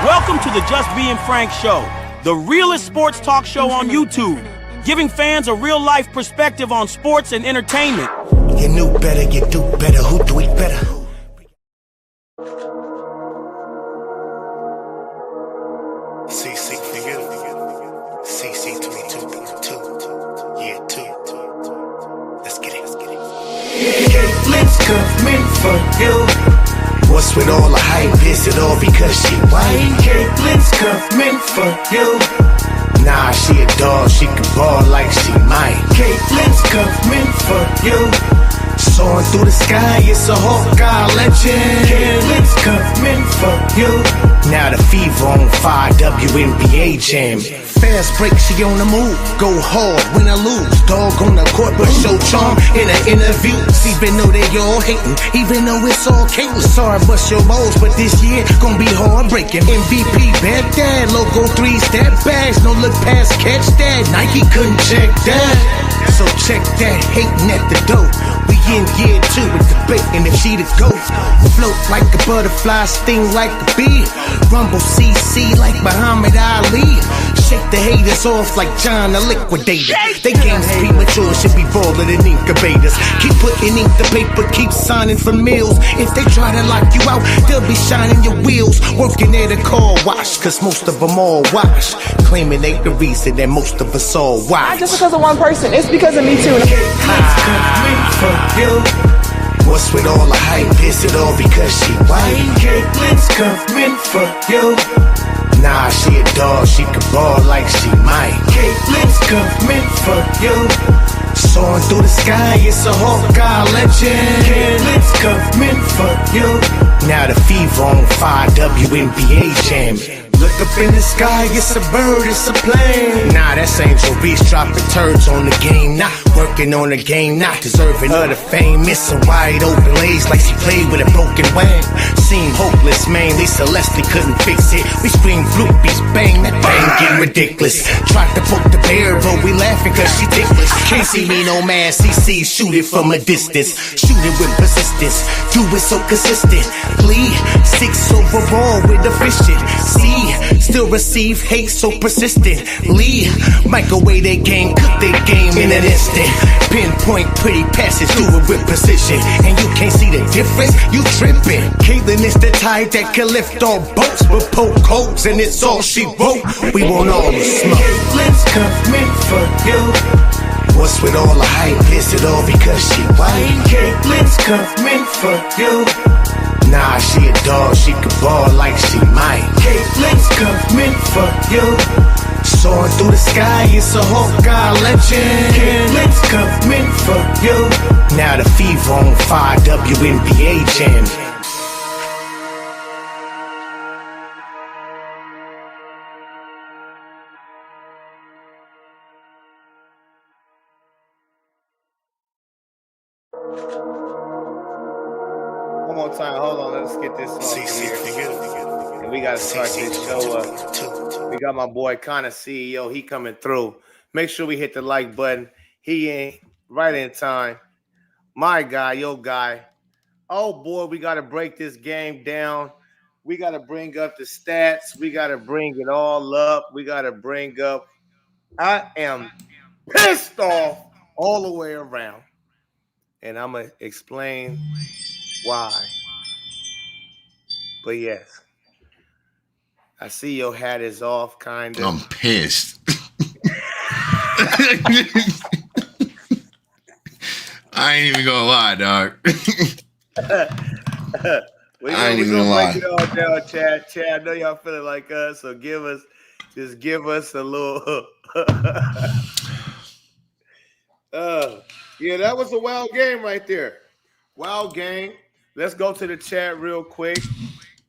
Welcome to the Just Being Frank Show, the realest sports talk show on YouTube, giving fans a real-life perspective on sports and entertainment. You knew better, you do better, who do it better? CC for you, CC 22, yeah, 2. Let's get it. Caitlin's coming for you. What's with all the hype? Is it all because she white? Caitlin's coming for you. Nah, she a dog, she can ball like she might. Caitlin's coming for you. Soaring through the sky, it's a Hawkeye legend. Caitlin's coming for you. Now the fever on fire, WNBA jam. Fast break, she on the move. Go hard, win or lose. Dog on the court, but show charm in an interview. Even though they all hating, even though it's all Caitlyn. Sorry, bust your balls, but this year gonna be heartbreaking. MVP, bad dad, logo 3-step bags. No look past, catch that. Nike couldn't check that. So check that, hating at the door. We in year 2 with the bacon if she the GOAT. Float like a butterfly, sting like a bee. Rumble CC like Muhammad Ali. Shake the haters off like John the Liquidator. They games premature, should be baller than incubators. Keep putting ink to paper, keep signing for meals. If they try to lock you out, they'll be shining your wheels. Working at a car wash, cause most of them all wash. Claiming they the reason that most of us all watch. Not just because of one person, it's because of me too. What's with all the hype? Is it all because she white? Caitlin's coming for you. Nah, she a dog, she can ball like she might. Caitlin's coming for you. Soaring through the sky, it's a Hawkeye legend. Caitlin's coming for you. Now the fever on fire, WNBA jam. Look up in the sky, it's a bird, it's a plane. Nah, that's Angel Reese dropping turds on the game. Not working on the game, not deserving of the fame. Missing wide open lays like she played with a broken wing. Seemed hopeless, man, they Celeste couldn't fix it. We scream floopies, bang, that bang getting ridiculous. Tried to poke the bear, but we laughing cause she ticklish. Can't see me no man, CC, shoot it from a distance. Shoot it with persistence, do it so consistently. 6 overall with efficient. See, still receive hate so persistently. Microwave their game, cook their game in an instant. Pinpoint pretty passes, do it with precision. And you can't see the difference, you tripping. Caitlyn is the type that can lift all boats, but poke holes and it's all she wrote. We want all the smoke. Caitlin's coming for you. What's with all the hype? Is it all because she white? Caitlin's coming for you. Nah, she a dog, she can ball like she might. Caitlin's coming for you. Soaring through the sky, it's a Hawkeye legend. Caitlin's coming for you. Now the fever on fire, WNBA jam. One more time, hold on, let's get this off. And we gotta start this show up. We got my boy Connor CEO, he coming through. Make sure we hit the like button. He ain't right in time. My guy, your guy. Oh boy, we gotta break this game down. We gotta bring up the stats. We gotta bring it all up. We gotta bring up. I am pissed off all the way around. And I'm gonna explain why. But yes, I see your hat is off, kind of. I'm pissed. I ain't even gonna lie, dog. I ain't even gonna lie. Break it all down, Chad. Chad, I know y'all feeling like us, so give us a little. Yeah, that was a wild game right there. Wild game. Let's go to the chat real quick.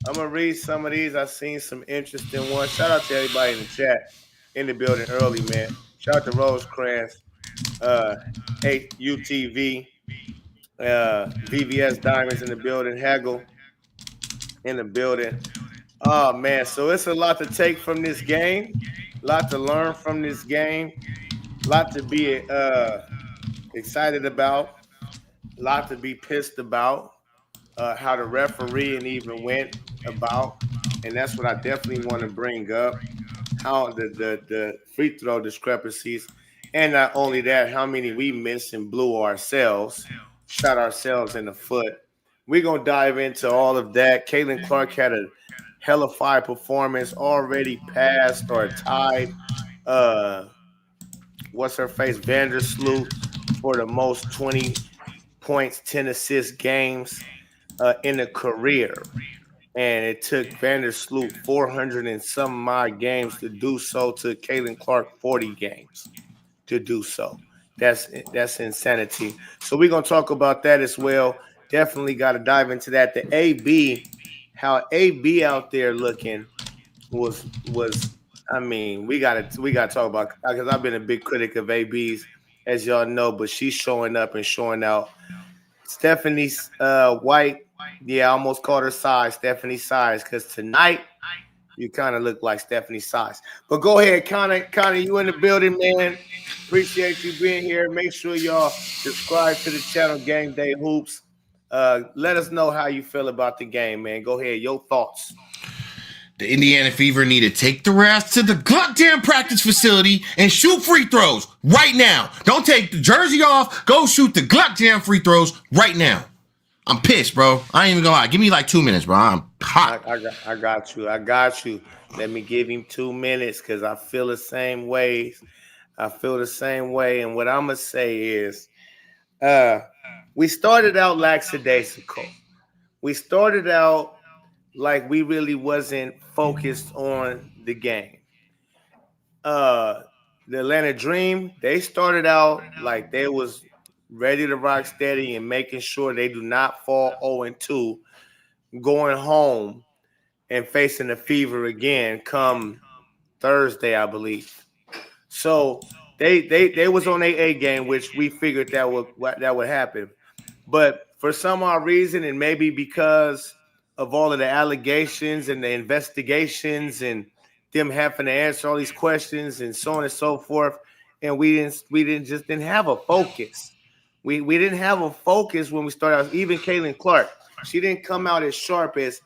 I'm going to read some of these. I've seen some interesting ones. Shout out to everybody in the chat, in the building early, man. Shout out to Rosecrans, UTV, VVS Diamonds in the building, Haggle in the building. Oh, man. So it's a lot to take from this game, a lot to learn from this game, a lot to be excited about, a lot to be pissed about. How the refereeing even went about. and that's what I definitely want to bring up. How the free throw discrepancies, and not only that, how many we missed and blew ourselves, shot ourselves in the foot. We're gonna dive into all of that. Caitlin Clark had a hella fire performance, already passed or tied. Uh, what's her face? Vandersloot for the most 20 points, 10 assist games in a career. And it took Vandersloot 400 and some odd games to do so. To Caitlin Clark 40 games to do so. That's insanity. So we're gonna talk about that as well. Definitely got to dive into that. The AB, how AB out there looking was. I mean, we gotta talk about, because I've been a big critic of ABs, as y'all know, but she's showing up and showing out. Stephanie White, yeah, I almost called her size, Stephanie size, because tonight you kind of look like Stephanie size. But go ahead, Connor, you in the building, man. Appreciate you being here. Make sure y'all subscribe to the channel, Game Day Hoops. Let us know how you feel about the game, man. Go ahead, your thoughts. The Indiana Fever need to take their ass to the goddamn practice facility and shoot free throws right now. Don't take the jersey off. Go shoot the goddamn free throws right now. I'm pissed, bro. I ain't even gonna lie. Give me like 2 minutes, bro. I'm hot. I got you. Let me give him 2 minutes, because I feel the same ways. I feel the same way. And what I'm gonna say is, we started out lackadaisical. We started out like we really wasn't focused on the game. The Atlanta Dream, they started out like they was ready to rock steady and making sure they do not fall 0-2, going home and facing the Fever again come Thursday, I believe. So they was on a game, which we figured that would happen. But for some odd reason, and maybe because of all of the allegations and the investigations and them having to answer all these questions and so on and so forth, and we didn't have a focus. We didn't have a focus when we started out. Even Caitlin Clark, she didn't come out as sharp as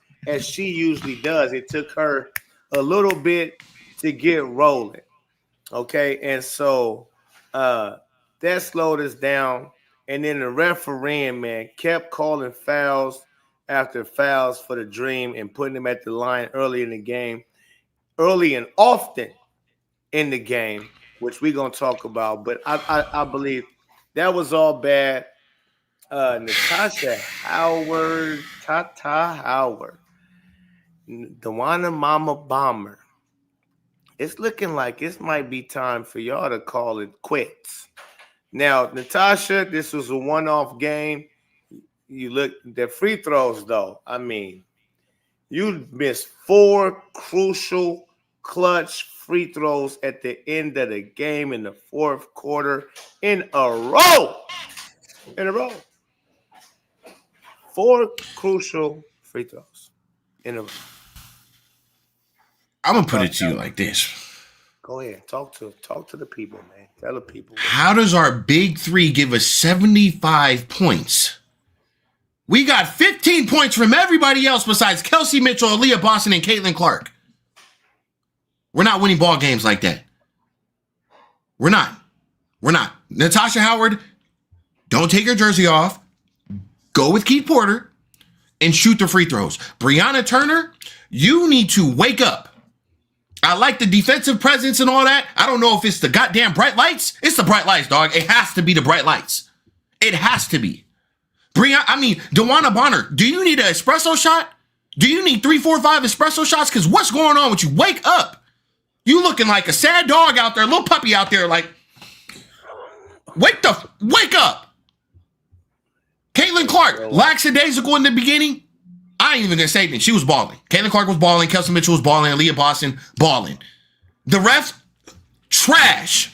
she usually does. It took her a little bit to get rolling. Okay, and so that slowed us down. And then the refereeing, man, kept calling fouls after fouls for the Dream and putting them at the line early in the game, early and often in the game, which we're going to talk about. But I believe that was all bad. Natasha Howard, Tata Howard, Dewana Mama Bomber. It's looking like it might be time for y'all to call it quits. Now, Natasha, this was a one-off game. You look the free throws, though. I mean, you missed 4 crucial clutch free throws at the end of the game in the fourth quarter in a row. 4 crucial free throws in a row. I'm gonna put it to you like this. Go ahead. Talk to the people, man. Tell the people. How does our big three give us 75 points? We got 15 points from everybody else besides Kelsey Mitchell, Aaliyah Boston, and Caitlin Clark. We're not winning ball games like that. We're not. Natasha Howard, don't take your jersey off. Go with Keith Porter and shoot the free throws. Brianna Turner, you need to wake up. I like the defensive presence and all that. I don't know if it's the goddamn bright lights. It's the bright lights, dog. It has to be the bright lights. It has to be. Dewana Bonner, do you need an espresso shot? Do you need 3, 4, 5 espresso shots? Because what's going on with you? Wake up. You looking like a sad dog out there, a little puppy out there, like, wake up. Caitlin Clark, lackadaisical in the beginning. I ain't even gonna say anything. She was balling. Caitlin Clark was balling. Kelsey Mitchell was balling. Aaliyah Boston balling. The refs, trash.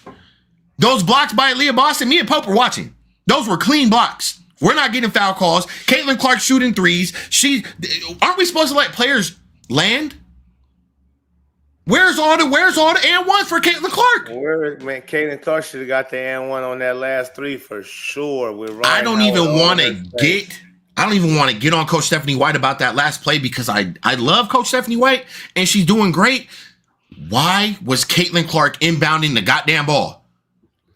Those blocks by Aaliyah Boston, me and Pope were watching. Those were clean blocks. We're not getting foul calls. Caitlin Clark shooting threes. Aren't we supposed to let players land? Where's all the and one for Caitlin Clark? Man, Caitlin Clark should have got the and one on that last 3 for sure. I don't even want to get I don't even want to get on Coach Stephanie White about that last play because I love Coach Stephanie White and she's doing great. Why was Caitlin Clark inbounding the goddamn ball?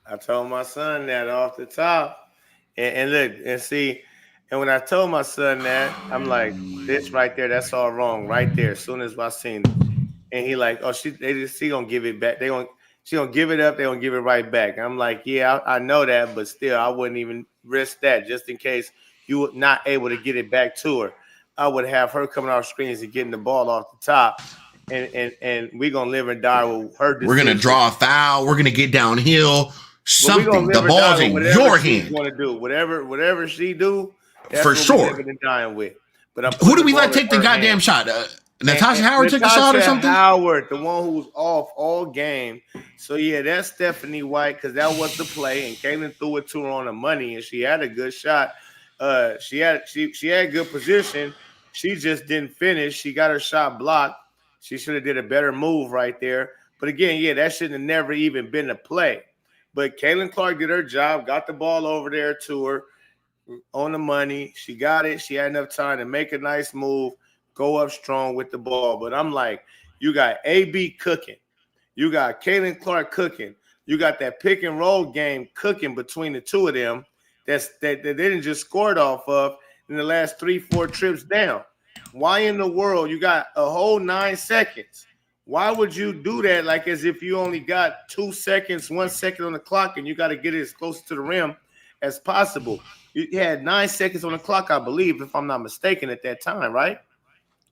I told my son that off the top. And look, and see, and when I told my son that, I'm like, this right there, that's all wrong right there. As soon as I seen it. And he like, oh, she gonna give it back. She gonna give it up, they gonna give it right back. I'm like, yeah, I know that, but still, I wouldn't even risk that just in case you were not able to get it back to her. I would have her coming off screens and getting the ball off the top. And we're gonna live and die with her decision. We're gonna draw a foul, we're gonna get downhill. Something. The ball's in your hand. Want to do whatever she do. That's for what sure. We're living and dying with. But who do we let take the goddamn shot? Natasha Howard took the shot or something? Howard, the one who was off all game. So yeah, that's Stephanie White because that was the play, and Caitlin threw it to her on the money, and she had a good shot. She had good position. She just didn't finish. She got her shot blocked. She should have did a better move right there. But again, yeah, that shouldn't have never even been a play. But Caitlin Clark did her job, got the ball over there to her on the money. She got it. She had enough time to make a nice move, go up strong with the ball. But I'm like, you got AB cooking. You got Caitlin Clark cooking. You got that pick and roll game cooking between the two of them that they didn't just score it off of in the last 3-4 trips down. Why in the world you got a whole 9 seconds? Why would you do that like as if you only got 2 seconds, 1 second on the clock, and you got to get it as close to the rim as possible? You had 9 seconds on the clock, I believe, if I'm not mistaken, at that time, right?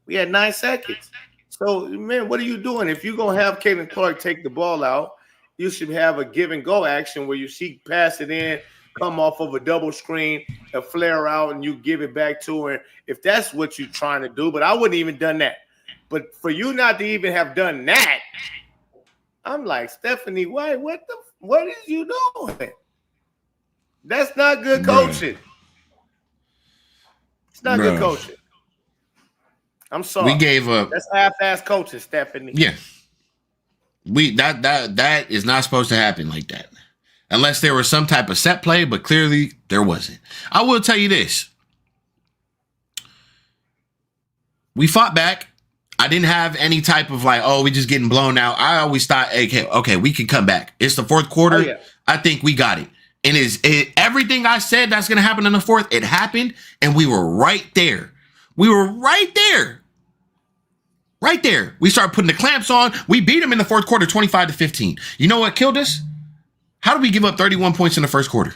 We had 9 seconds. So, man, what are you doing? If you're going to have Caitlin Clark take the ball out, you should have a give-and-go action where she pass it in, come off of a double screen, a flare out, and you give it back to her. If that's what you're trying to do, but I wouldn't even done that. But for you not to even have done that, I'm like, Stephanie White, what is you doing? That's not good coaching. It's not good coaching. I'm sorry. We gave up. That's half-ass coaching, Stephanie. Yeah. That is not supposed to happen like that. Unless there was some type of set play, but clearly there wasn't. I will tell you this. We fought back. I didn't have any type of like, oh, we just getting blown out. I always thought, okay, we can come back. It's the fourth quarter. Oh, yeah. I think we got it. And everything I said that's going to happen in the fourth, it happened, and we were right there. We were right there. Right there. We started putting the clamps on. We beat them in the fourth quarter, 25-15. You know what killed us? How did we give up 31 points in the first quarter?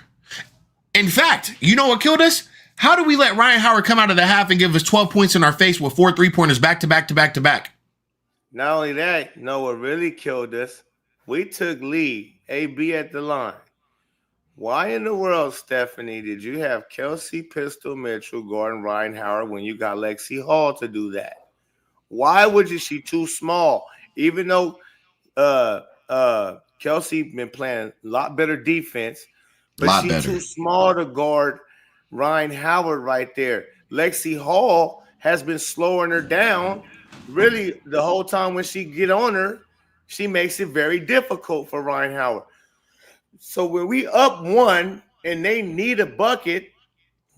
In fact, you know what killed us? How do we let Ryan Howard come out of the half and give us 12 points in our face with 4 3-pointers back to back to back to back? Not only that, you know what really killed us? We took lead, AB at the line. Why in the world, Stephanie, did you have Kelsey Pistol Mitchell guarding Ryan Howard when you got Lexi Hall to do that? Why was she too small? Even though Kelsey been playing a lot better defense, but she's too small to guard Ryan Howard right there. Lexi Hall has been slowing her down. Really, the whole time when she get on her, she makes it very difficult for Ryan Howard. So when we up 1 and they need a bucket,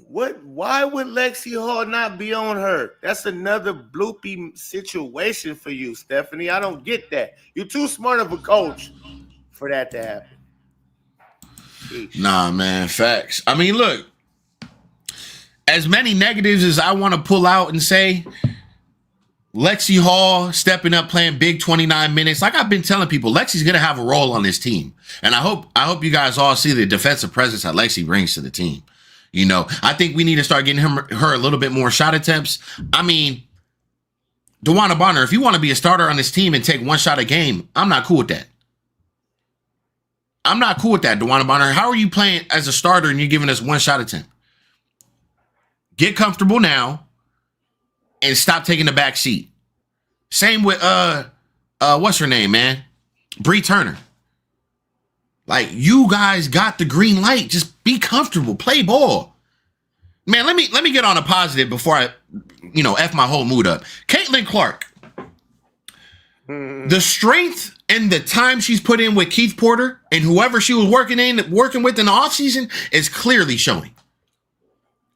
why would Lexi Hall not be on her? That's another bloopy situation for you, Stephanie. I don't get that. You're too smart of a coach for that to happen. Sheesh. Nah, man, facts. I mean, look, as many negatives as I want to pull out and say, Lexi Hall stepping up, playing big 29 minutes. Like I've been telling people, Lexi's going to have a role on this team. And I hope you guys all see the defensive presence that Lexi brings to the team. You know, I think we need to start getting her a little bit more shot attempts. I mean, DeWanna Bonner, if you want to be a starter on this team and take 1 shot a game, I'm not cool with that. I'm not cool with that, DeWanna Bonner. How are you playing as a starter and you're giving us 1 shot attempt? Get comfortable now and stop taking the back seat. Same with what's her name, man? Bree Turner. Like, you guys got the green light. Just be comfortable. Play ball. Man, let me get on a positive before I, F my whole mood up. Caitlin Clark. The strength and the time she's put in with Keith Porter and whoever she was working with in the offseason is clearly showing.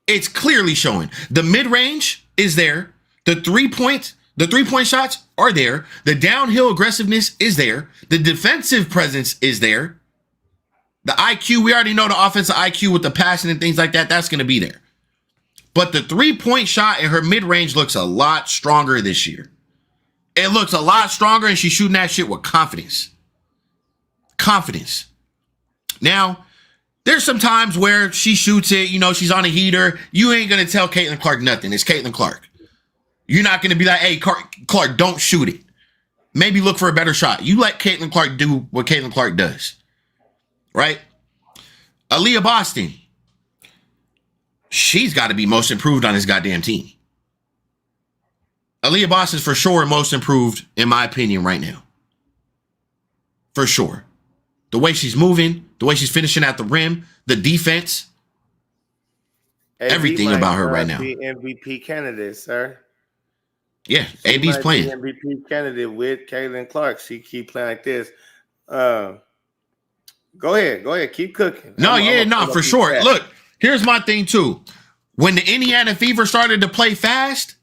It's clearly showing. The mid-range is there. The three-point shots are there. The downhill aggressiveness is there. The defensive presence is there. The IQ, we already know the offensive IQ with the passing and things like that. That's going to be there. But the three-point shot in her mid-range looks a lot stronger this year. It looks a lot stronger, and she's shooting that shit with confidence. Confidence. Now, there's some times where she shoots it, you know, she's on a heater. You ain't going to tell Caitlin Clark nothing. It's Caitlin Clark. You're not going to be like, hey, Clark, don't shoot it. Maybe look for a better shot. You let Caitlin Clark do what Caitlin Clark does. Right? Aaliyah Boston. She's got to be most improved on this goddamn team. Aaliyah Boston's for sure most improved, in my opinion, right now. For sure. The way she's moving, the way she's finishing at the rim, the defense, everything about her right now. Be MVP candidate, sir. Yeah, she AB's playing. MVP candidate with Caitlin Clark. She keep playing like this. Go ahead, keep cooking. For sure. Fast. Look, here's my thing too. When the Indiana Fever started to play fast,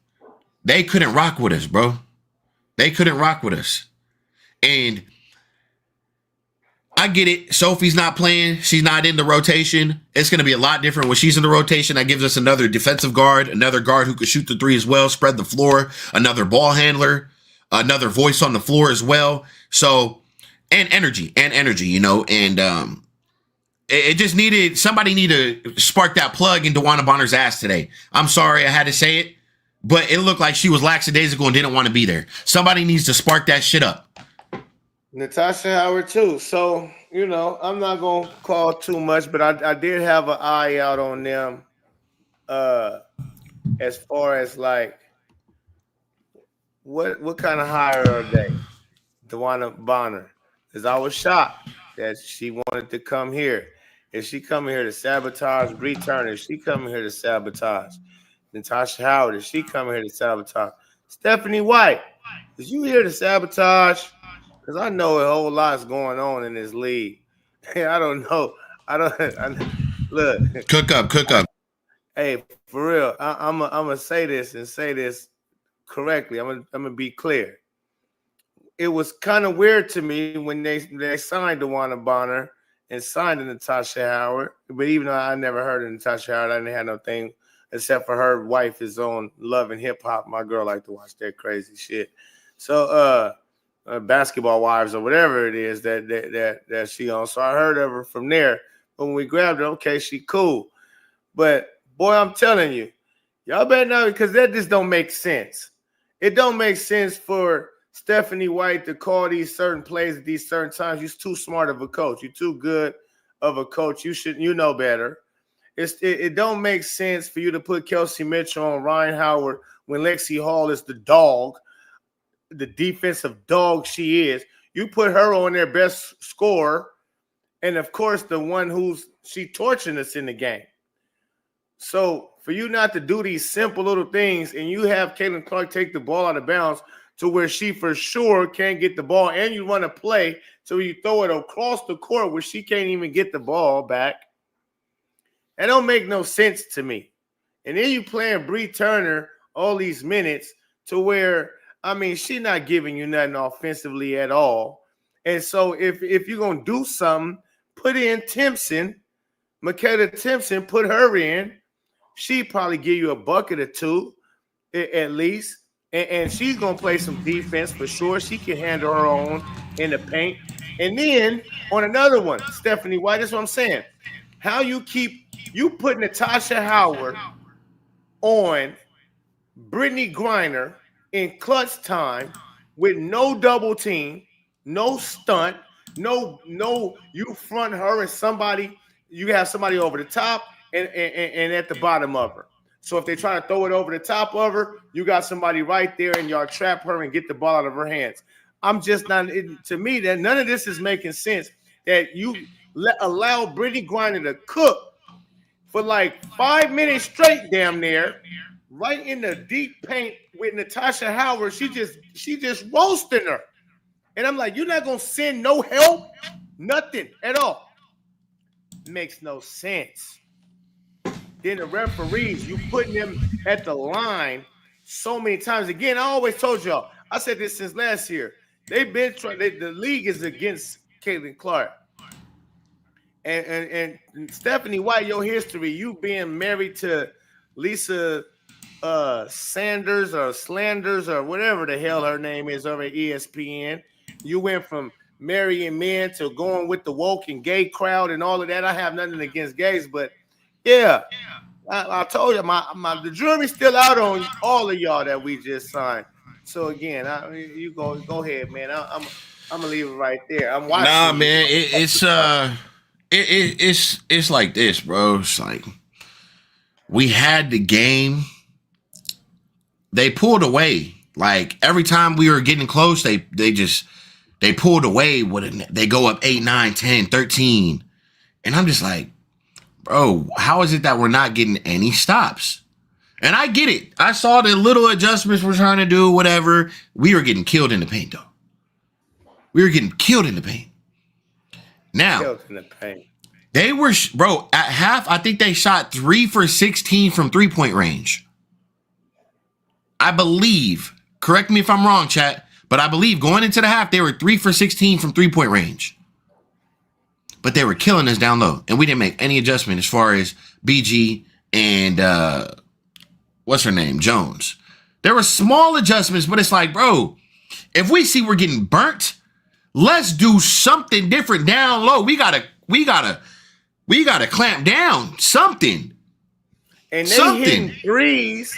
they couldn't rock with us, bro. They couldn't rock with us. And I get it. Sophie's not playing. She's not in the rotation. It's going to be a lot different when she's in the rotation. That gives us another defensive guard, another guard who could shoot the three as well, spread the floor, another ball handler, another voice on the floor as well. So, and energy, you know, and it just needed, somebody needed to spark that plug in DeWanna Bonner's ass today. I'm sorry I had to say it, but it looked like she was lackadaisical and didn't want to be there. Somebody needs to spark that shit up. Natasha Howard too. So, you know, I'm not going to call too much, but I did have an eye out on them as far as like what kind of hire are they? DeWanna Bonner. Because I was shocked that she wanted to come here. Is she coming here to sabotage Bree Turner? Is she coming here to sabotage Natasha Howard? Is she coming here to sabotage Stephanie White? Is you here to sabotage? Because I know a whole lot's going on in this league. I don't know. Look. Cook up. Hey, for real, I'm gonna say this and say this correctly. I'm gonna be clear. It was kind of weird to me when they signed DeWanna Bonner and signed Natasha Howard. But even though I never heard of Natasha Howard, I didn't have no thing except for her wife is on Love and Hip Hop. My girl like to watch that crazy shit. So Basketball Wives or whatever it is that she on. So I heard of her from there. But when we grabbed her, okay, she cool. But boy, I'm telling you, y'all better know because that just don't make sense. It don't make sense for Stephanie White to call these certain plays at these certain times. You're too smart of a coach. You're too good of a coach. You know better. It don't make sense for you to put Kelsey Mitchell on Ryan Howard when Lexi Hall is the dog, the defensive dog she is. You put her on their best scorer, and of course the one she torching us in the game. So for you not to do these simple little things and you have Caitlin Clark take the ball out of bounds to where she for sure can't get the ball, and you run a play so you throw it across the court where she can't even get the ball back. That don't make no sense to me. And then you playing Bree Turner all these minutes to where, I mean, she's not giving you nothing offensively at all. And so if you're going to do something, put in Timpson, Michaela Timpson, put her in. She probably give you a bucket or two at least. And she's going to play some defense for sure. She can handle her own in the paint. And then on another one, Stephanie White, that's what I'm saying. How you put Natasha Howard on Brittany Griner in clutch time with no double team, no stunt, no, you front her and you have somebody over the top and at the bottom of her. So if they try to throw it over the top of her, you got somebody right there and y'all trap her and get the ball out of her hands. I'm just not, to me, that none of this is making sense that you allow Brittany Griner to cook for like 5 minutes straight damn near, right in the deep paint with Natasha Howard. She just roasting her. And I'm like, you're not going to send no help? Nothing at all. Makes no sense. then the referees, you putting them at the line so many times. Again, I always told y'all, I said this since last year. They've been trying. The league is against Caitlin Clark. And Stephanie White, your history, you being married to Lisa Sanders or Slanders or whatever the hell her name is over at ESPN. You went from marrying men to going with the woke and gay crowd and all of that. I have nothing against gays, but yeah, I told you the jury's still out on all of y'all that we just signed. So again, you go ahead, man. I'm gonna leave it right there. I'm watching. Nah, man, it's like this, bro. It's like we had the game. They pulled away. Like every time we were getting close, they pulled away. They go up 8, 9, 10, 13. And I'm just like, bro, how is it that we're not getting any stops? And I get it. I saw the little adjustments we're trying to do, whatever. We were getting killed in the paint, though. We were getting killed in the paint. Now, they were, bro, at half, I think they shot 3 for 16 from 3-point range. I believe, correct me if I'm wrong, chat, but I believe going into the half, they were 3 for 16 from 3-point range. But they were killing us down low, and we didn't make any adjustment as far as BG and, what's her name, Jones. There were small adjustments, but it's like, bro, if we see we're getting burnt, let's do something different down low. We gotta clamp down something. And they hitting threes.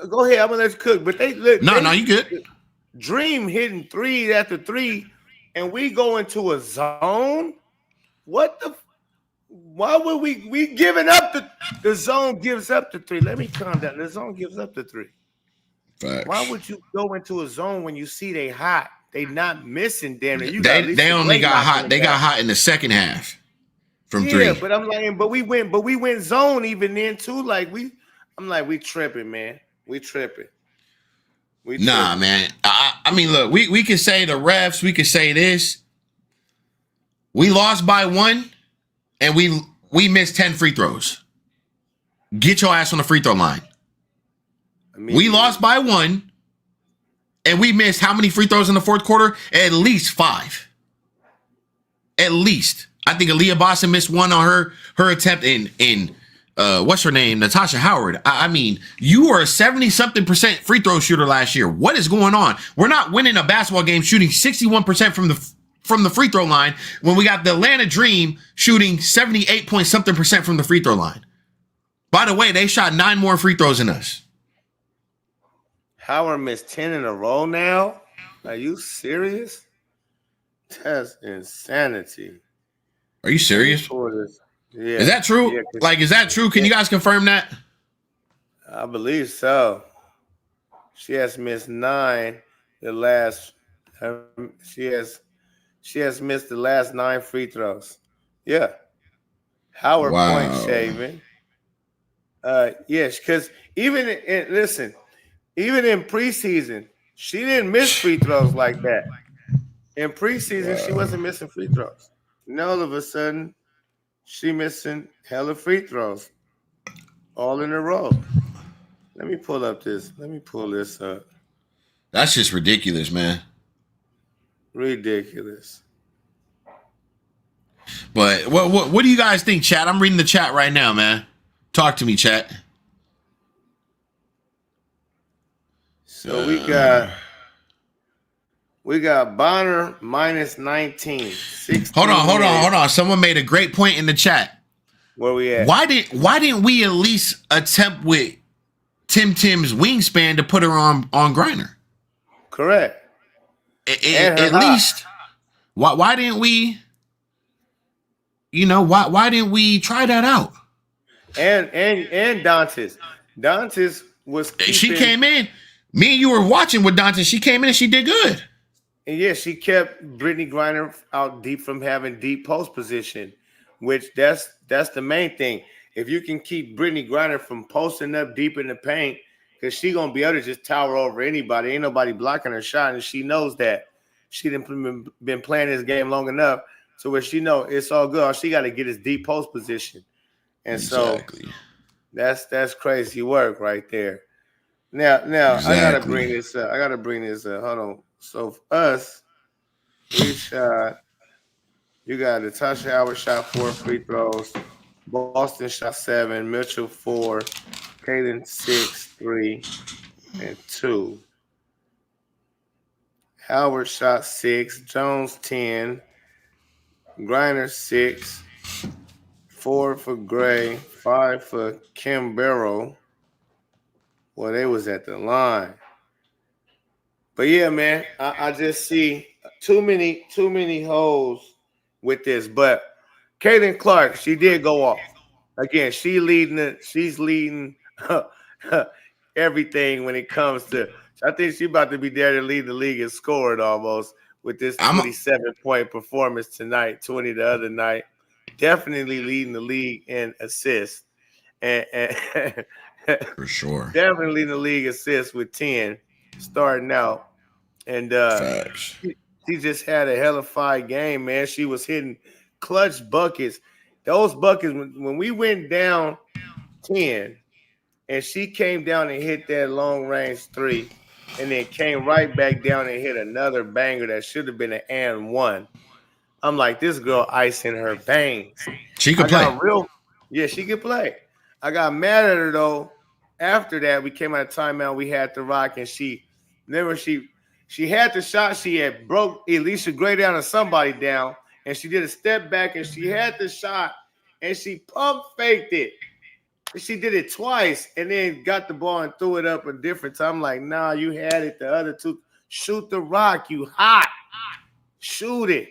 Go ahead, I'm gonna let you cook. But no, you good. Dream hitting 3 after 3, and we go into a zone. What the? Why would we giving up the zone gives up the 3? Let me calm down. The zone gives up the 3. Facts. Why would you go into a zone when you see they hot? They not missing, damn it. They only got hot. They got hot in the second half from 3. Yeah, but I'm like, but we went zone even then too. Like we tripping, man. We tripping. Nah, man. I mean, look, we can say the refs. We can say this. We lost by 1, and we missed 10 free throws. Get your ass on the free throw line. We lost by 1. And we missed how many free throws in the fourth quarter? At least 5. At least. I think Aaliyah Boston missed 1 on her attempt in what's her name? Natasha Howard. I mean, you were a 70-something% free throw shooter last year. What is going on? We're not winning a basketball game shooting 61% from the free throw line when we got the Atlanta Dream shooting 78-point-something% from the free throw line. By the way, they shot 9 more free throws than us. Howard missed 10 in a row now? Are you serious? That's insanity. Are you serious? Yeah. Is that true? Yeah, is that true? Can you guys confirm that? I believe so. She has missed 9 the last she has missed the last 9 free throws. Yeah. Howard point shaving. Yes, because even in preseason, she didn't miss free throws like that. In preseason, she wasn't missing free throws. And all of a sudden, she missing hella free throws all in a row. Let me pull this up. That's just ridiculous, man. Ridiculous. But what do you guys think, chat? I'm reading the chat right now, man. Talk to me, chat. So we got Bonner minus 19. Hold on. Someone made a great point in the chat. Where we at? Why didn't we at least attempt with Tim's wingspan to put her on Griner? Correct. At least. Why didn't we? Why didn't we try that out? And Dantes. Dantes was keeping, she came in. Me and you were watching with Dantes. She came in and she did good. And yeah, she kept Brittany Griner out deep from having deep post position, which that's the main thing. If you can keep Brittany Griner from posting up deep in the paint, because she gonna be able to just tower over anybody. Ain't nobody blocking her shot, and she knows that. She didn't been playing this game long enough to where she know it's all good. All she got to get is deep post position. And exactly. So That's crazy work right there. Now I gotta bring Exactly. this up. I gotta bring this up. Hold on. So for us, we shot. You got Natasha Howard shot 4 free throws. Boston shot 7. Mitchell 4. Kaden 6, 3, and 2. Howard shot 6. Jones 10. Griner 6. 4 for Gray. 5 for Kim Barrow. Well, they was at the line. But yeah, man, I just see too many holes with this. But Caitlin Clark, she did go off. Again, she's leading everything when it comes to. I think she's about to be there to lead the league in scoring almost with this I'm 27-point performance tonight, 20 the other night. Definitely leading the league in assists. And for sure. definitely leading the league assists with 10 starting out. And Facts. she just had a hellified game, man. She was hitting clutch buckets. Those buckets, when we went down 10, and she came down and hit that long range 3, and then came right back down and hit another banger that should have been an and 1. I'm like, this girl ice in her veins. She could I play. got yeah, she could play. I got mad at her though. After that, we came out of timeout. We had to rock, and she had the shot. She had broke Alicia Gray down and somebody down, and she did a step back, and she had the shot, and she pump faked it. She did it twice, and then got the ball and threw it up a different time. I'm like, nah, you had it. The other two, shoot the rock. You hot, shoot it.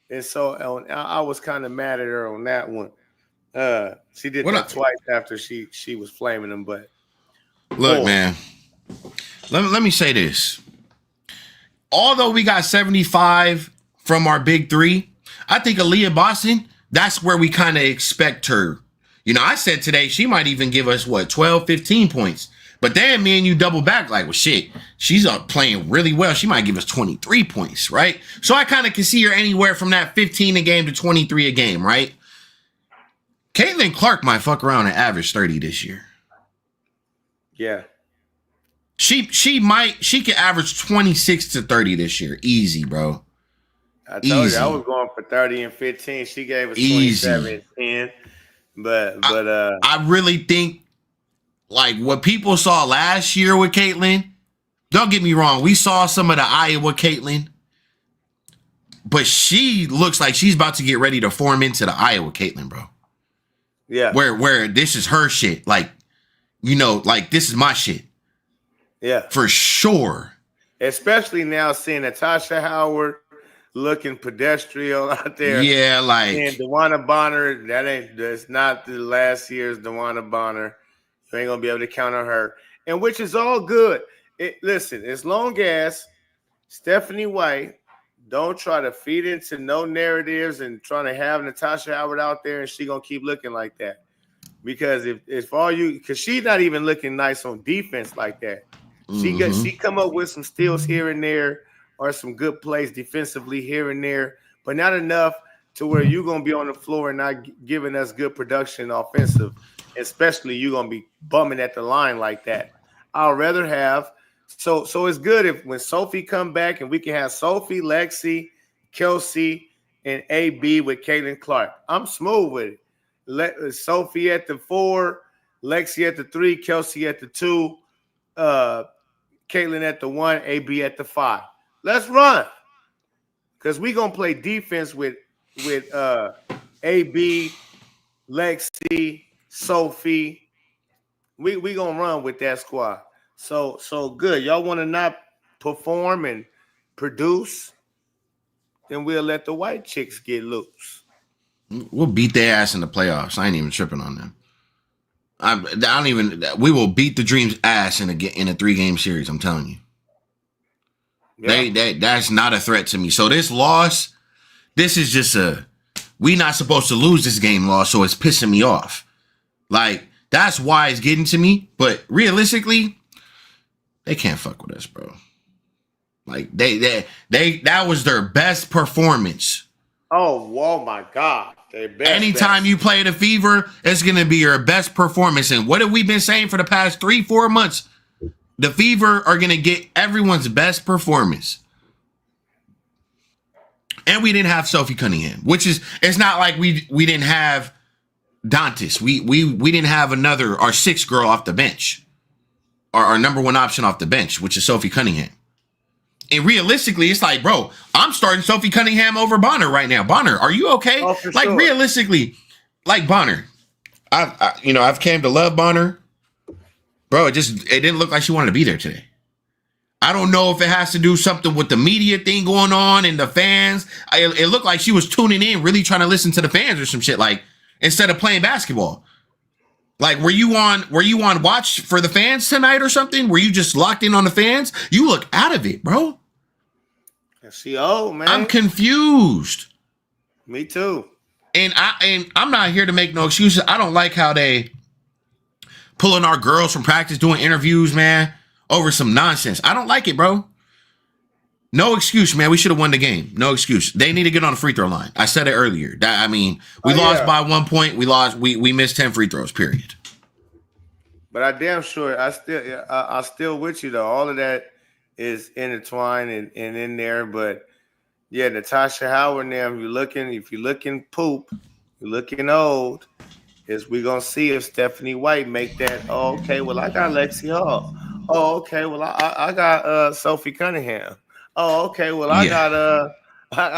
And so I was kind of mad at her on that one. She did that twice after she was flaming them. But look, man, let me say this. Although we got 75 from our big three, I think Aaliyah Boston, that's where we kind of expect her. You know, I said today she might even give us, 12, 15 points. But then me and you double back like, well, shit, she's playing really well. She might give us 23 points, right? So I kind of can see her anywhere from that 15 a game to 23 a game, right? Caitlin Clark might fuck around and average 30 this year. Yeah. She could average 26 to 30 this year. Easy, bro. I told you I was going for 30 and 15. She gave us 27 and 10. But I really think like what people saw last year with Caitlin, don't get me wrong, we saw some of the Iowa Caitlin, but she looks like she's about to get ready to form into the Iowa Caitlin, bro. Yeah. Where this is her shit. Like, you know, like this is my shit. Yeah. For sure. Especially now seeing Natasha Howard looking pedestrian out there. Yeah, like. And DeWanna Bonner, that's not the last year's DeWanna Bonner. You ain't gonna be able to count on her. And which is all good. Listen, as long as Stephanie White don't try to feed into no narratives and trying to have Natasha Howard out there and she gonna keep looking like that. Because if all you, because she's not even looking nice on defense like that. She come up with some steals here and there or some good plays defensively here and there, but not enough to where you're going to be on the floor and not giving us good production offensive, especially you're going to be bumming at the line like that. I'd rather have – so it's good if when Sophie come back and we can have Sophie, Lexi, Kelsey, and AB with Caitlin Clark. I'm smooth with it. Sophie at the 4, Lexi at the 3, Kelsey at the 2, Caitlin at the 1, AB at the 5. Let's run. Because we're going to play defense with AB, Lexi, Sophie. We going to run with that squad. So good. Y'all want to not perform and produce? Then we'll let the white chicks get loose. We'll beat their ass in the playoffs. I ain't even tripping on them. We will beat the Dream's ass in a 3-game series. I'm telling you. Yeah. That's not a threat to me. So this loss, this is just we not supposed to lose this game loss. So it's pissing me off. Like that's why it's getting to me. But realistically, they can't fuck with us, bro. Like they that was their best performance. Oh my God. Anytime you play the Fever, it's going to be your best performance. And what have we been saying for the past 3-4 months? The Fever are going to get everyone's best performance. And we didn't have Sophie Cunningham, which is, it's not like we didn't have Dantas. We didn't have our sixth girl off the bench. Our number one option off the bench, which is Sophie Cunningham. And realistically, it's like, bro, I'm starting Sophie Cunningham over Bonner right now. Bonner, are you okay? Oh, like, sure. Realistically, like Bonner. I've came to love Bonner. Bro, it didn't look like she wanted to be there today. I don't know if it has to do something with the media thing going on and the fans. It looked like she was tuning in, really trying to listen to the fans or some shit, like, instead of playing basketball. Like, were you on watch for the fans tonight or something? Were you just locked in on the fans? You look out of it, bro. She old, man. I'm confused. Me too. And I'm not here to make no excuses. I don't like how they pulling our girls from practice, doing interviews, man, over some nonsense. I don't like it, bro. No excuse, man. We should have won the game. No excuse. They need to get on the free throw line. I said it earlier. We lost by 1 point. We missed 10 free throws, period. But I damn sure I still with you though. All of that is intertwined and in there. But yeah, Natasha Howard and them, if you're looking poop, you're looking old, we're gonna see if Stephanie White make that. Oh, okay, well, I got Lexi Hall. Oh, okay, well, I got Sophie Cunningham. Oh, okay, well, I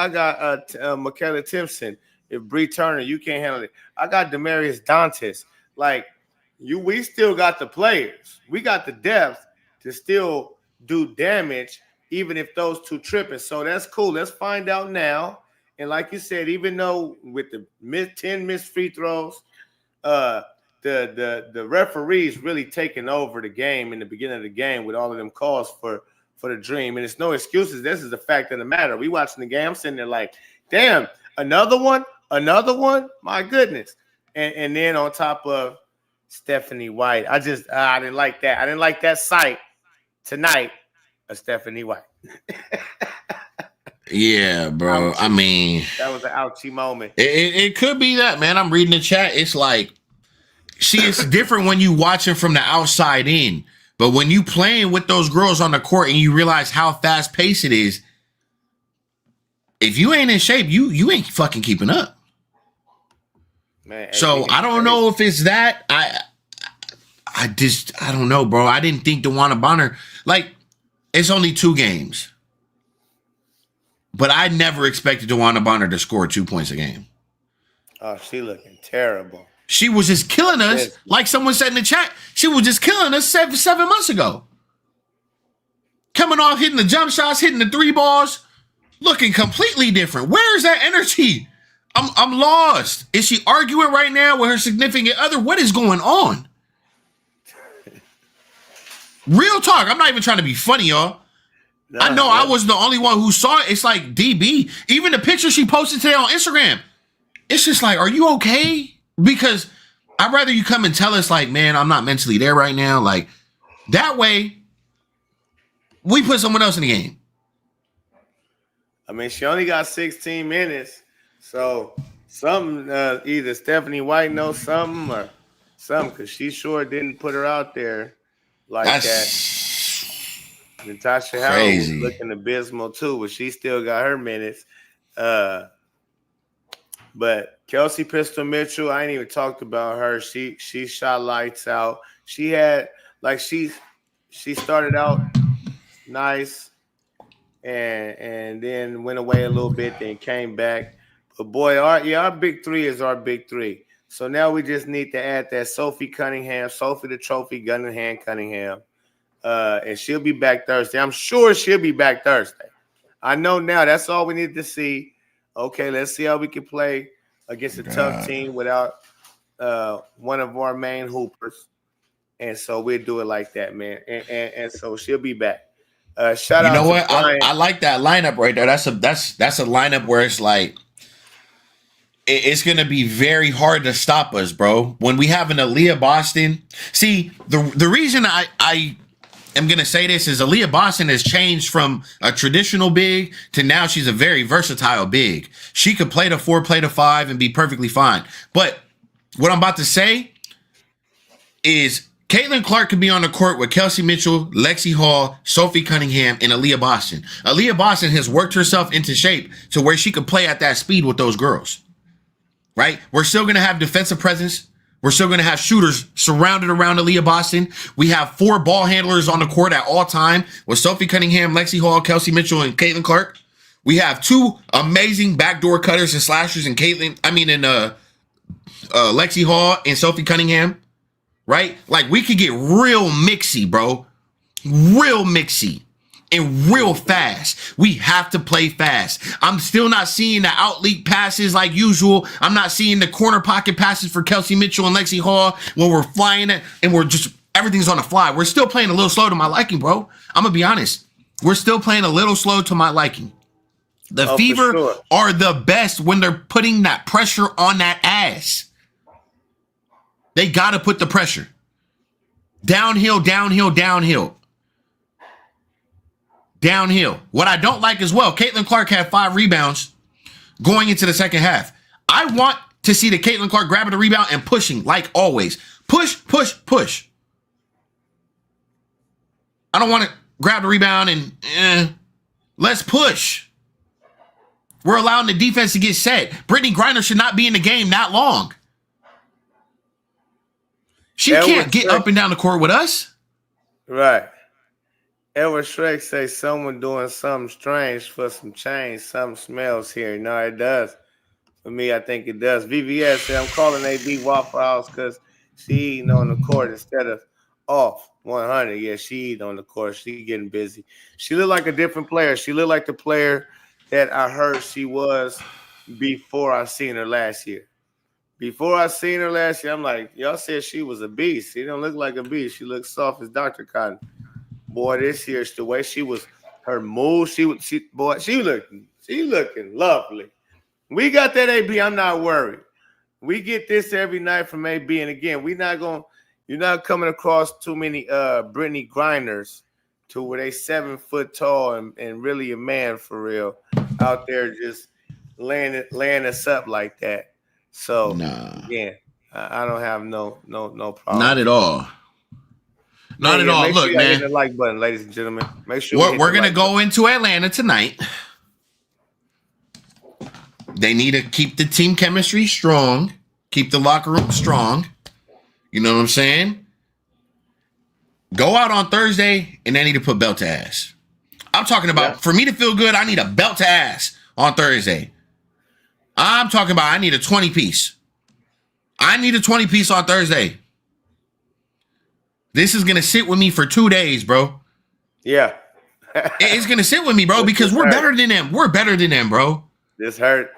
got Michaela Timpson. If Bree Turner, you can't handle it. I got Demarius Dantas. Like, we still got the players. We got the depth to still do damage, even if those two tripping. So that's cool. Let's find out now. And like you said, even though with the 10 missed free throws, the referees really taking over the game in the beginning of the game with all of them calls for the Dream. And it's no excuses. This is the fact of the matter. We watching the game. I'm sitting there like, damn, another one. My goodness. And then on top of Stephanie White, I didn't like that. I didn't like that sight tonight of Stephanie White. Yeah, bro. Ouchie. I mean, that was an ouchie moment. It could be that, man. I'm reading the chat. It's like, it's different when you watching from the outside in. But when you playing with those girls on the court and you realize how fast paced it is, if you ain't in shape, you ain't fucking keeping up. Man, so I don't know if it's that. I don't know, bro. I didn't think DeWanna Bonner, like, it's only 2 games. But I never expected DeWanna Bonner to score 2 points a game. Oh, she looking terrible. She was just killing us, like someone said in the chat. She was just killing us 7 months ago. Coming off, hitting the jump shots, hitting the 3 balls, looking completely different. Where is that energy? I'm lost. Is she arguing right now with her significant other? What is going on? Real talk. I'm not even trying to be funny, y'all. No, I know I was the only one who saw it. It's like DB. Even the picture she posted today on Instagram. It's just like, are you okay? Because I'd rather you come and tell us, like, man, I'm not mentally there right now. Like, that way, we put someone else in the game. I mean, she only got 16 minutes. So, something, either Stephanie White knows something or something, because she sure didn't put her out there like that. Natasha Howard was looking abysmal, too, but she still got her minutes. But Kelsey Pistol Mitchell, I ain't even talked about her. She shot lights out. She had, like, she started out nice and then went away a little bit, then came back. But boy, our big 3 is our big 3. So now we just need to add that Sophie Cunningham, Sophie the Trophy gun in hand Cunningham. And she'll be back Thursday. I'm sure she'll be back Thursday. I know now. That's all we need to see. Okay, let's see how we can play against a tough team without one of our main hoopers. And so we'll do it like that, man. And so she'll be back. Shout out. You know what? I like that lineup right there. That's a lineup where it's like it's gonna be very hard to stop us, bro. When we have an Aaliyah Boston. See, the reason I am going to say this is Aaliyah Boston has changed from a traditional big to now she's a very versatile big. She could play the 4, play the 5, and be perfectly fine. But what I'm about to say is Caitlin Clark could be on the court with Kelsey Mitchell, Lexi Hall, Sophie Cunningham, and Aaliyah Boston. Aaliyah Boston has worked herself into shape to where she could play at that speed with those girls. Right? We're still going to have defensive presence. We're still going to have shooters surrounded around Aaliyah Boston. We have 4 ball handlers on the court at all time with Sophie Cunningham, Lexi Hall, Kelsey Mitchell, and Caitlin Clark. We have 2 amazing backdoor cutters and slashers in Lexi Hall and Sophie Cunningham. Right? Like, we could get real mixy, bro. Real mixy. And real fast. We have to play fast. I'm still not seeing the out-leak passes like usual. I'm not seeing the corner pocket passes for Kelsey Mitchell and Lexi Hall when we're flying it and we're just, everything's on the fly. We're still playing a little slow to my liking, bro. I'm going to be honest. We're still playing a little slow to my liking. The Fever are the best when they're putting that pressure on that ass. They got to put the pressure. Downhill, downhill, downhill. Downhill. What I don't like as well, Caitlin Clark had 5 rebounds going into the second half. I want to see the Caitlin Clark grabbing the rebound and pushing like always. Push, push, push. I don't want to grab the rebound and let's push. We're allowing the defense to get set. Brittany Griner should not be in the game that long. She can't get up and down the court with us. Right. Edward Shrek say someone doing something strange for some change. Something smells here. No, it does. For me, I think it does. VVS say I'm calling AB Waffle House because she eating on the court instead of off 100. Yeah, she eating on the court. She getting busy. She look like a different player. She look like the player that I heard she was before I seen her last year. Before I seen her last year, I'm like, y'all said she was a beast. She don't look like a beast. She looks soft as Dr. Cotton. Boy, this year's the way she was, her move, she looking lovely. We got that AB. I'm not worried. We get this every night from AB, and again, you're not coming across too many Brittany Griners to where they 7 foot tall and really a man for real out there just laying us up like that. So again, I don't have no problem. Not at all. Not at all. Look, man. Hit the like button, ladies and gentlemen. Make sure we're going to go into Atlanta tonight. They need to keep the team chemistry strong, keep the locker room strong. You know what I'm saying? Go out on Thursday, and they need to put belt to ass. I'm talking about, for me to feel good, I need a belt to ass on Thursday. I'm talking about I need a 20-piece. I need a 20-piece on Thursday. This is going to sit with me for 2 days, bro. Yeah. It's going to sit with me, bro, because we're better than them. We're better than them, bro. This hurt.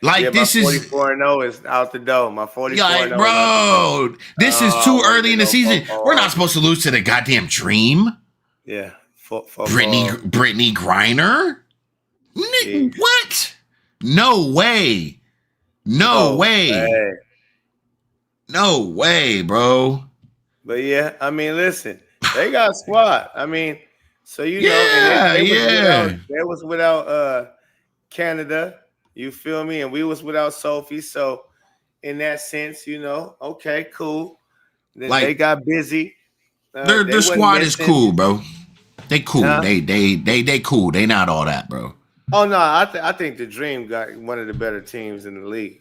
Like, this is 44-0 is out the door. My 44-0. Like, bro, this is too early in the season. We're not supposed to lose to the goddamn Dream. Yeah. Brittany Griner? What? No way. No way, bro. But yeah, I mean, listen, they got a squad. I mean, so you know, they was without Canada, you feel me? And we was without Sophie. So in that sense, you know, okay, cool. Then like, they got busy. Their squad is cool, bro. They cool. Huh? They cool. They not all that, bro. Oh no, I think the Dream got one of the better teams in the league.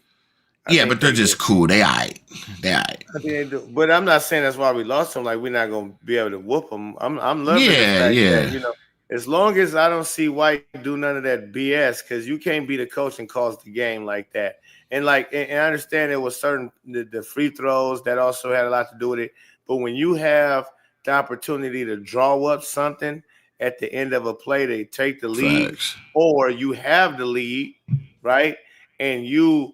Yeah, but they're just cool. They all right. I think they do. But I'm not saying that's why we lost them. Like, we're not gonna be able to whoop them. I'm loving the fact that, you know, as long as I don't see White do none of that BS, because you can't be the coach and cause the game like that. And like, and I understand there was certain the free throws that also had a lot to do with it. But when you have the opportunity to draw up something at the end of a play, they take the lead, or you have the lead, right? And you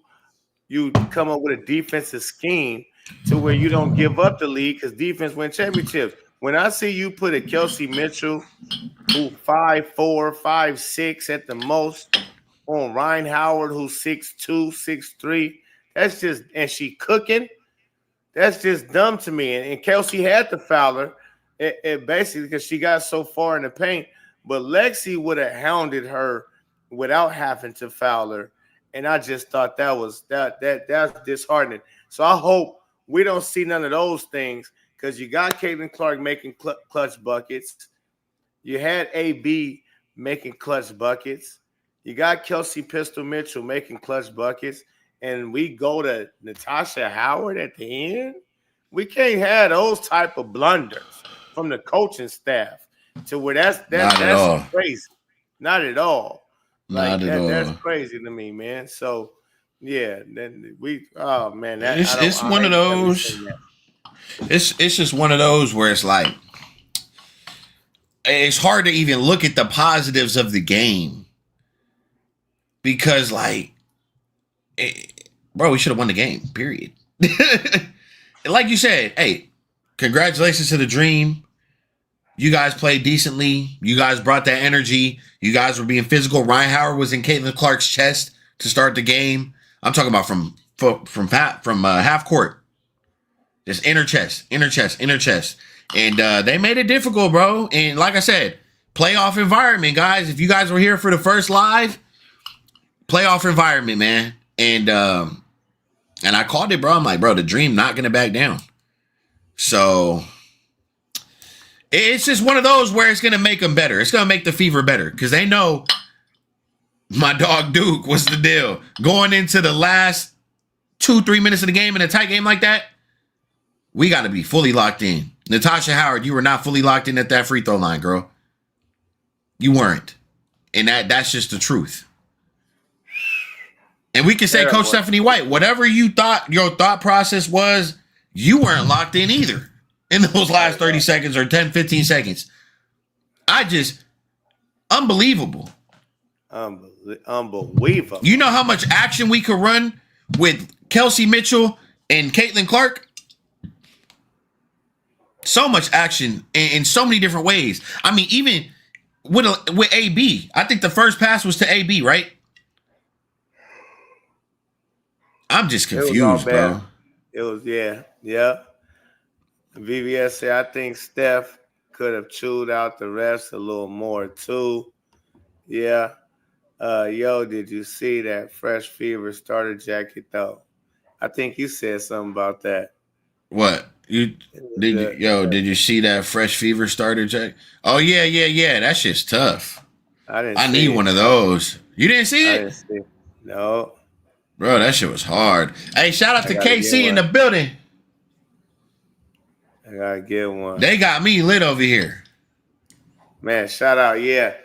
come up with a defensive scheme to where you don't give up the lead, because defense win championships. When I see you put a Kelsey Mitchell, who 5'4", 5'6" at the most, on Ryan Howard, who's 6'2", 6'3", that's just, and she cooking, that's just dumb to me. And Kelsey had to foul her, It basically because she got so far in the paint, but Lexi would have hounded her without having to foul her. And I just thought that's disheartening. So I hope we don't see none of those things because you got Caitlin Clark making clutch buckets. You had AB making clutch buckets. You got Kelsey Pistol Mitchell making clutch buckets. And we go to Natasha Howard at the end. We can't have those type of blunders from the coaching staff to where that's crazy. Not at all. Like that's crazy to me, man. So yeah, then oh man, it's one of those. It's just one of those where it's like it's hard to even look at the positives of the game because like bro, we should have won the game, period. Like you said, hey, congratulations to the Dream. You guys played decently. You guys brought that energy. You guys were being physical. Ryan Howard was in Caitlin Clark's chest to start the game. I'm talking about from half court. Just inner chest. And they made it difficult, bro. And like I said, playoff environment, guys. If you guys were here for the first live, playoff environment, man. And I called it, bro. I'm like, bro, the Dream not going to back down. So it's just one of those where it's going to make them better. It's going to make the Fever better because they know my dog Duke was the deal. Going into the last 2-3 minutes of the game in a tight game like that, we got to be fully locked in. Natasha Howard, you were not fully locked in at that free throw line, girl. You weren't. And that's just the truth. And we can say, Coach Stephanie White, whatever you thought your thought process was, you weren't locked in either in those last 30 seconds or 10, 15 seconds. Unbelievable. Unbelievable. You know how much action we could run with Kelsey Mitchell and Caitlin Clark? So much action in so many different ways. I mean, even with AB, I think the first pass was to AB, right? I'm just confused, bro. It was, yeah. VVS said, I think Steph could have chewed out the rest a little more, too. Yeah. Yo, did you see that Fresh Fever starter jacket, though? I think you said something about that. What? Did you see that Fresh Fever starter jacket? Oh, yeah. That shit's tough. I need one of those. You didn't see it? I didn't see it. No. Bro, that shit was hard. Hey, shout out to KC in the building. I gotta get one. They got me lit over here. Man, shout out, yeah.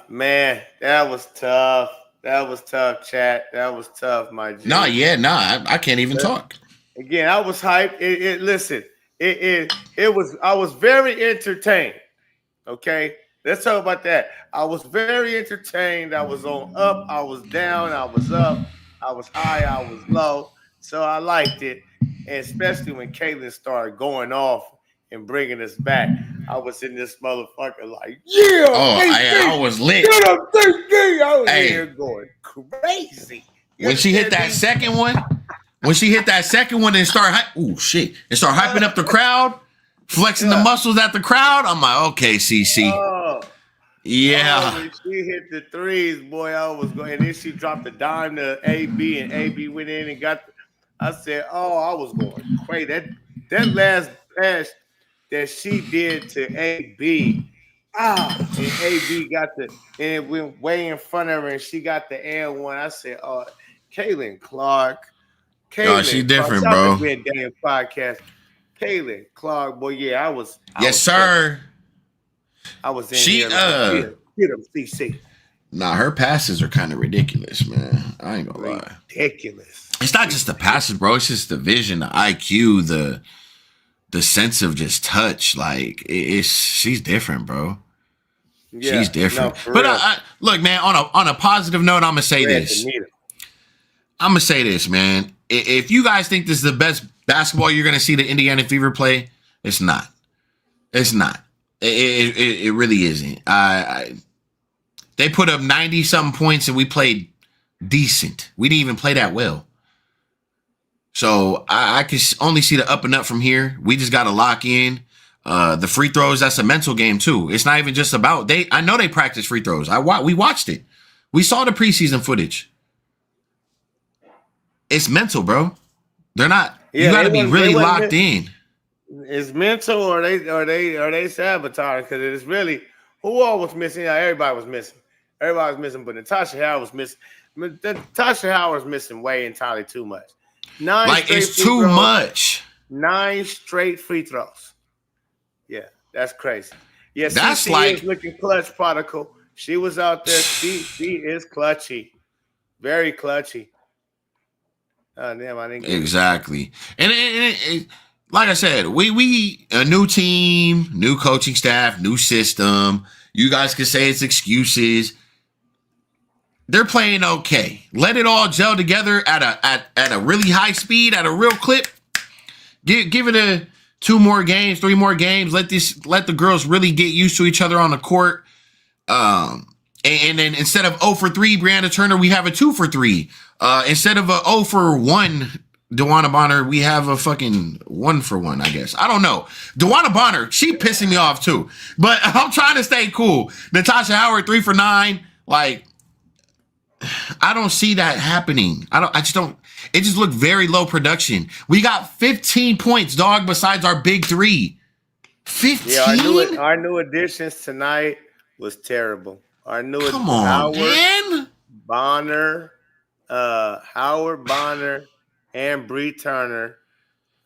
Man, that was tough. That was tough, chat. That was tough, my G. I can't even talk. Again, I was hyped. I was very entertained. Okay. Let's talk about that. I was very entertained. I was on up. I was down. I was up. I was high. I was low. So I liked it. And especially when Caitlin started going off and bringing us back. I was in this motherfucker like, yeah. I was lit. I was here going crazy. When she hit that second one, and start hyping up the crowd, flexing the muscles at the crowd, I'm like, okay, CC. Yeah. When she hit the threes, boy, I was going. And then she dropped the dime to AB, and AB went in and got. I said, I was going crazy. That last pass that she did to AB, and AB got and went way in front of her, and she got the and one. I said, Caitlin Clark. She different, bro. Damn podcast. Caitlin Clark, boy, yeah, I was. Yes, sir. I was in here. Get him, CC. Nah, her passes are kind of ridiculous, man. I ain't gonna lie. Ridiculous. It's not just the passes, bro. It's just the vision, the IQ, the sense of just touch. Like she's different, bro. Yeah, she's different. No, but look, man. On a positive note, I'm gonna say this. Man. If you guys think this is the best basketball you're gonna see the Indiana Fever play, it's not. It's not. It really isn't. They put up 90-something points and we played decent. We didn't even play that well. So I can only see the up and up from here. We just got to lock in. The free throws, that's a mental game too. It's not even just about I know they practice free throws. We watched it. We saw the preseason footage. It's mental, bro. They're not. Yeah, you got to be really locked in. It's mental, or they sabotage, because it's really who all was missing. Yeah, everybody was missing. Everybody was missing, but Natasha Howard was missing. Natasha Howard's missing way entirely too much. It's too much. 9 straight free throws. Yeah, that's crazy. Yeah, that's is looking clutch, prodigal. She was out there. She is clutchy, very clutchy. Oh, damn, I didn't get exactly. And like I said, we a new team, new coaching staff, new system. You guys can say it's excuses. They're playing okay. Let it all gel together at a really high speed, at a real clip. Give it 2 more games, 3 more games. Let the girls really get used to each other on the court. And then instead of 0 for 3, Brianna Turner, we have a 2 for 3. Instead of a 0 for 1, DeWanna Bonner, we have a fucking 1 for 1, I guess. I don't know. DeWanna Bonner, she pissing me off too. But I'm trying to stay cool. Natasha Howard, 3 for 9. Like, I don't see that happening. I just don't. It just looked very low production. We got 15 points, dog, besides our big 3. 15? Yeah, our new additions tonight was terrible. Our new Howard, Bonner, Howard, Bonner, and Bree Turner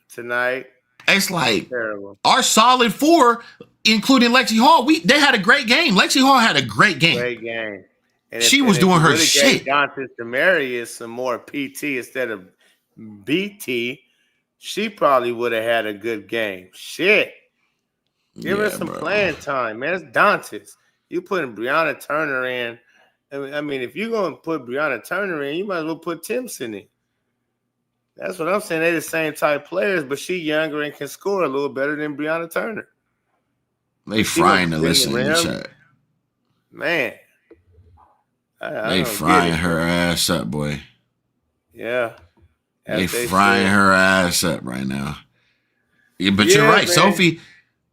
tonight. It's like terrible. Our solid 4, including Lexi Hall, they had a great game. Lexi Hall had a great game. Great game. And she was doing her shit. Dantes Demarius some more PT instead of BT, she probably would have had a good game. Shit. Give her some playing time, man. It's Dantes. You putting Brianna Turner in. I mean, if you're going to put Brianna Turner in, you might as well put Timpson in. That's what I'm saying. They're the same type players, but she younger and can score a little better than Brianna Turner. They frying to listen in the chat. Man. They frying her ass up, boy. Yeah. They frying her ass up right now. Yeah, but you're right, man. Sophie.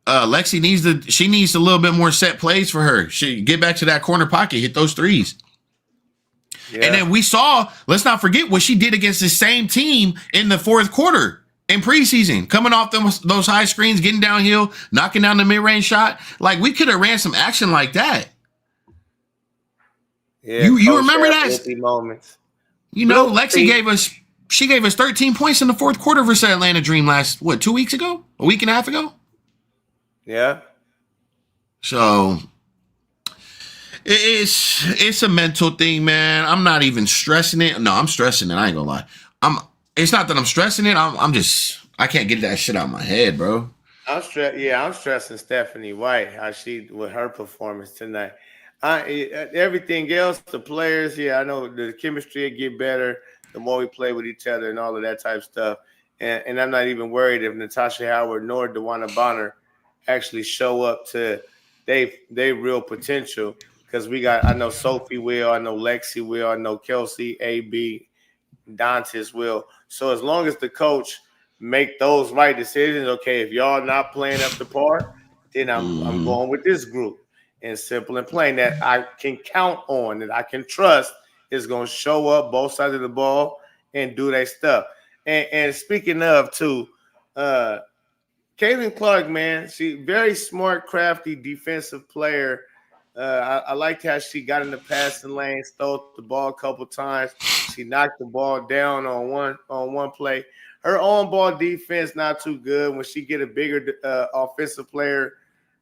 Lexi needs a little bit more set plays for her. She get back to that corner pocket, hit those threes. Yeah. And then we saw, let's not forget what she did against the same team in the 4th quarter in preseason, coming off those high screens, getting downhill, knocking down the mid-range shot. Like, we could have ran some action like that. Yeah, you remember that? Moments. You know, Lexi gave us 13 points in the 4th quarter versus Atlanta Dream last, 2 weeks ago? A week and a half ago? Yeah. So it's a mental thing, man. I'm not even stressing it. No, I'm stressing it. I ain't gonna lie. It's not that I'm stressing it. I can't get that shit out of my head, bro. I'm stressing Stephanie White, how she with her performance tonight. Everything else, the players, I know the chemistry will get better the more we play with each other and all of that type of stuff. And I'm not even worried if Natasha Howard nor DeWanna Bonner actually show up to they real potential, because I know Sophie will, I know Lexi will, I know Kelsey, AB, Dantes will. So as long as the coach make those right decisions, okay, if y'all not playing up to par, then I'm going with this group. And simple and plain, that I can count on, that I can trust is going to show up both sides of the ball and do their stuff. And speaking of, too, Caitlin Clark, man, she very smart, crafty defensive player. I liked how she got in the passing lane, stole the ball a couple times. She knocked the ball down on one play. Her on-ball defense not too good. When she get a bigger offensive player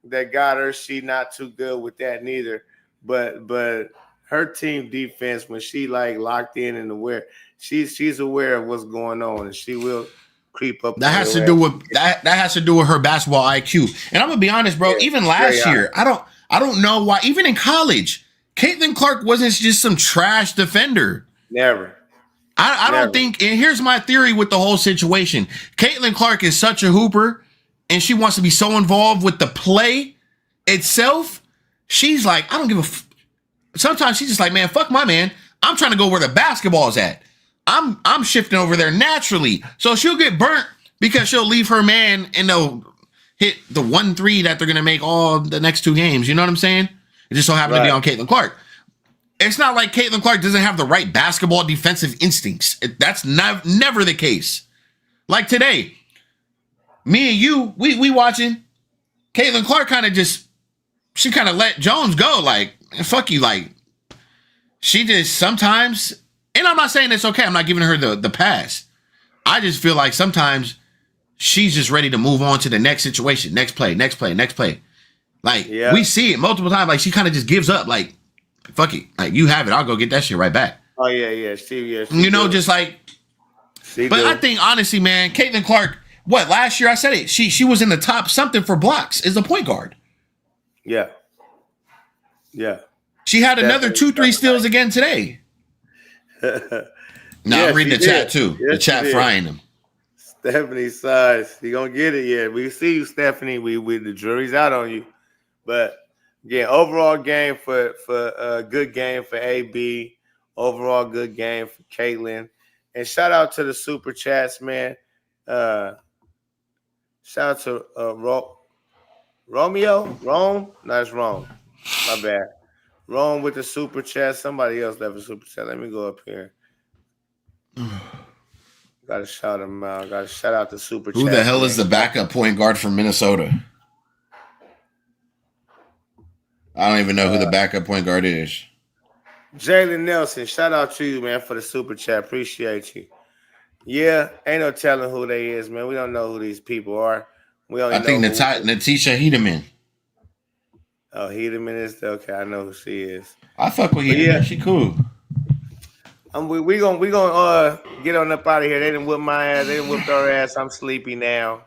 that got her, she not too good with that neither. But her team defense, when she locked in and aware, she's aware of what's going on, and she will creep up. That has to do with her basketball IQ. And I'm gonna be honest, bro. Even last year, I don't know why. Even in college, Caitlin Clark wasn't just some trash defender. Never. I don't think. And here's my theory with the whole situation: Caitlin Clark is such a hooper, and she wants to be so involved with the play itself. She's like, I don't give a. Sometimes she's just like, man, fuck my man. I'm trying to go where the basketball's at. I'm shifting over there naturally. So she'll get burnt because she'll leave her man and hit the 1-3 that they're going to make all the next 2 games. You know what I'm saying? It just so happened to be on Caitlin Clark. It's not like Caitlin Clark doesn't have the right basketball defensive instincts. That's never the case. Like today, me and you, we watching. Caitlin Clark she kind of let Jones go. Like, fuck you. Like, she just sometimes, and I'm not saying it's okay. I'm not giving her the pass. I just feel like sometimes she's just ready to move on to the next situation, next play. Like, we see it multiple times. Like, she kind of just gives up. Like, fuck it. Like, you have it. I'll go get that shit right back. Oh, yeah. She just like, but I think, honestly, man, Caitlin Clark, last year I said it. She was in the top something for blocks as a point guard. Yeah. She had another 2-3 steals again today. I'm reading the chat, too. Yes, the chat frying them. Stephanie size. You gonna get it yet. We see you, Stephanie. We the jury's out on you. But again, overall game for good game for AB. Overall good game for Caitlin. And shout out to the super chats, man. Shout out to Romeo. Rome? No, it's Rome. My bad. Rome with the super chat. Somebody else left a super chat. Let me go up here. Gotta shout him out. Gotta shout out the super chat. Who the hell is the backup point guard from Minnesota? I don't even know who the backup point guard is. Jalen Nelson, shout out to you, man, for the super chat. Appreciate you. Yeah, ain't no telling who they is, man. We don't know who these people are. I think Natisha Hedeman. Oh, Hedeman is okay. I know who she is. I fuck with Hedeman. Yeah. She cool. We gonna get on up out of here. They done whip my ass. They done whipped our ass. I'm sleepy now.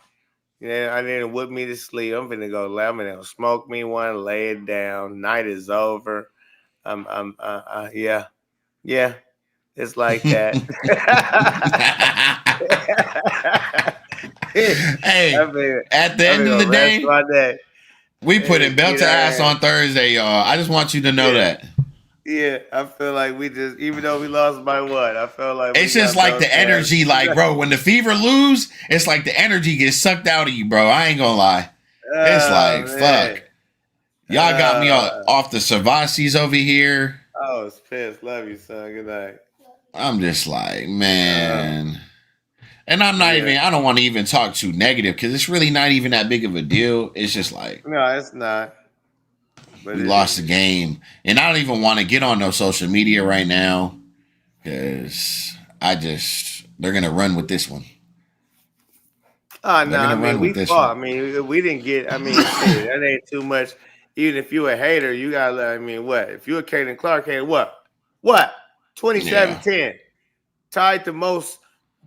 I didn't whip me to sleep. I'm gonna go. I'm gonna smoke me one, lay it down. Night is over. Yeah. It's like that. Hey, at the end of the day, we put in belt to ass on Thursday, y'all. I just want you to know that. Yeah, I feel like we just, even though we lost by what, I feel like it's just like the energy, like, bro, when the Fever lose, it's like the energy gets sucked out of you, bro. I ain't gonna lie. It's like, fuck. Y'all got me off the Cervasis over here. Oh, it's pissed. Love you, son. Good night. I'm just like, man. And I'm not even, I don't want to even talk too negative because it's really not even that big of a deal. It's just like, no, it's not. But we lost the game. And I don't even want to get on no social media right now because they're going to run with this one. Oh, no, I mean, we fought. I mean, we didn't get, I mean, shit, that ain't too much. Even if you're a hater, you got to, I mean, what? If you're a Caitlin Clark hater, what? 27-10. Tied the most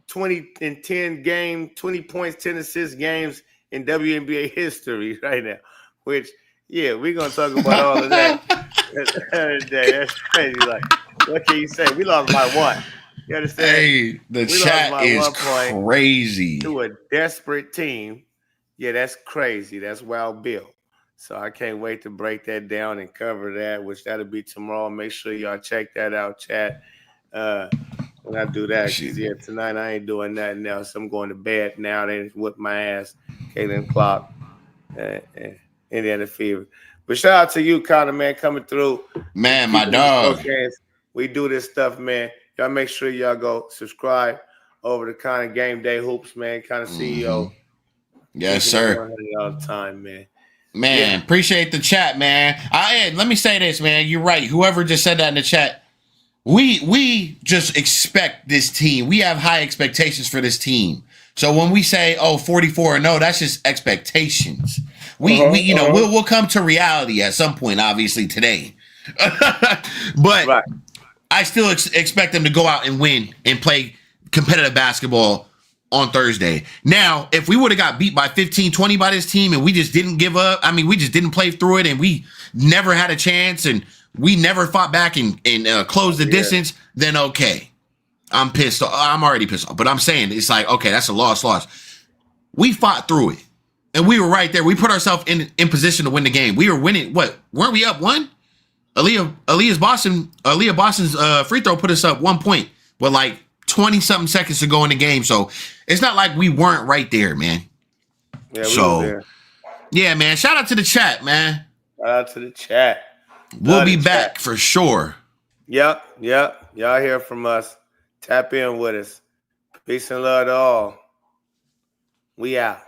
20-10 game, 20 points, 10 assists games in WNBA history right now, which, yeah, we're going to talk about all of that. That's crazy. Like, what can you say? We lost by one. You understand? Hey, the chat is crazy. To a desperate team. Yeah, that's crazy. That's Wild Bill. So I can't wait to break that down and cover that, which that'll be tomorrow. Make sure y'all check that out, chat. When I do that, because, yeah, tonight I ain't doing nothing else. I'm going to bed now. They just whip my ass. Caitlin Clark. Indiana Fever. But shout out to you, Connor, man, coming through. Man, my dog. We do this stuff, man. Y'all make sure y'all go subscribe over to Connor Game Day Hoops, man. Connor CEO. Yes, sir. All the time, man. Man, appreciate the chat, man. Let me say this, man. You're right. Whoever just said that in the chat, we just expect this team. We have high expectations for this team. So when we say, 44-0, that's just expectations. We'll come to reality at some point, obviously today. But right. I still expect them to go out and win and play competitive basketball on Thursday. Now, if we would have got beat by 15-20 by this team and we just didn't give up, I mean, we just didn't play through it and we never had a chance and we never fought back and closed the distance, then okay. I'm pissed off. I'm already pissed off. But I'm saying it's like, okay, that's a loss. We fought through it. And we were right there. We put ourselves in position to win the game. We were winning. What? Weren't we up one? Aaliyah Boston's free throw put us up 1 point with like 20-something seconds to go in the game. So it's not like we weren't right there, man. Yeah, we were there. Yeah, man. Shout out to the chat, man. Shout out to the chat. We'll Love be the back chat. for sure. Yep. Y'all hear from us. Tap in with us. Peace and love to all. We out.